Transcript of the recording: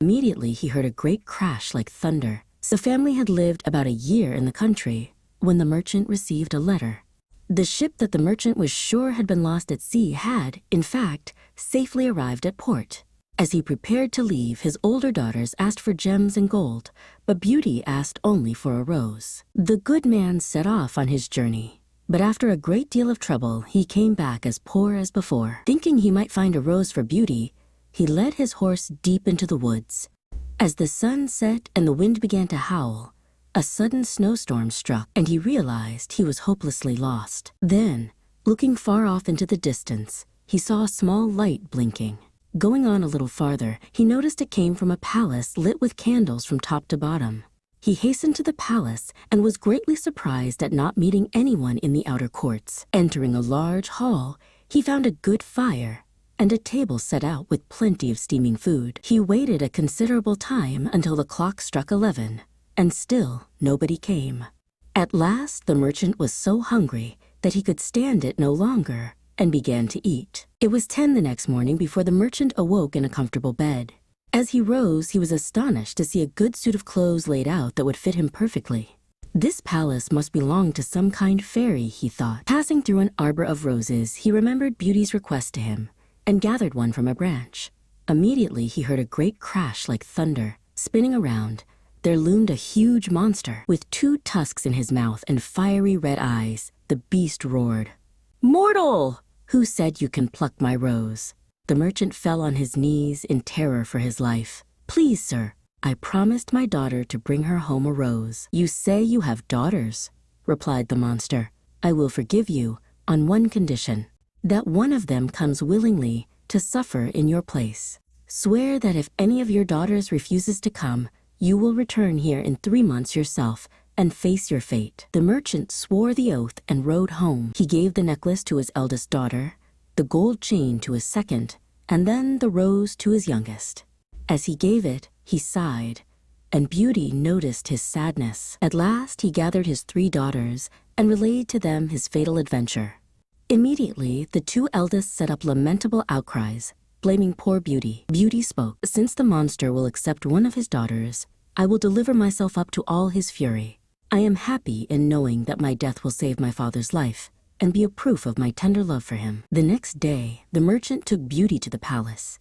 Immediately he heard a great crash like thunder. The family had lived about a year in the country when the merchant received a letter. The ship that the merchant was sure had been lost at sea had, in fact, safely arrived at port. As he prepared to leave, his older daughters asked for gems and gold, but Beauty asked only for a rose. The good man set off on his journey, but after a great deal of trouble, he came back as poor as before. Thinking he might find a rose for Beauty, he led his horse deep into the woods. As the sun set and the wind began to howl, a sudden snowstorm struck, and he realized he was hopelessly lost. Then, looking far off into the distance, he saw a small light blinking. Going on a little farther, he noticed it came from a palace lit with candles from top to bottom. He hastened to the palace and was greatly surprised at not meeting anyone in the outer courts. Entering a large hall, he found a good fire and a table set out with plenty of steaming food. He waited a considerable time until the clock struck 11, and still nobody came. At last the merchant was so hungry that he could stand it no longer and began to eat. It was 10 the next morning before the merchant awoke in a comfortable bed. As he rose, he was astonished to see a good suit of clothes laid out that would fit him perfectly. This palace must belong to some kind fairy, he thought. Passing through an arbor of roses, he remembered Beauty's request to him and gathered one from a branch. Immediately he heard a great crash like thunder. Spinning around, there loomed a huge monster. With 2 tusks in his mouth and fiery red eyes, the beast roared, "Mortal! Who said you can pluck my rose?" The merchant fell on his knees in terror for his life. "Please, sir, I promised my daughter to bring her home a rose." "You say you have daughters," replied the monster. "I will forgive you on one condition, that one of them comes willingly to suffer in your place. Swear that if any of your daughters refuses to come, you will return here in 3 months yourself and face your fate." The merchant swore the oath and rode home. He gave the necklace to his eldest daughter, the gold chain to his second, and then the rose to his youngest. As he gave it, he sighed, and Beauty noticed his sadness. At last he gathered his 3 daughters and relayed to them his fatal adventure. Immediately, the 2 eldest set up lamentable outcries, blaming poor Beauty. Beauty spoke, "Since the monster will accept one of his daughters, I will deliver myself up to all his fury. I am happy in knowing that my death will save my father's life and be a proof of my tender love for him." The next day, the merchant took Beauty to the palace.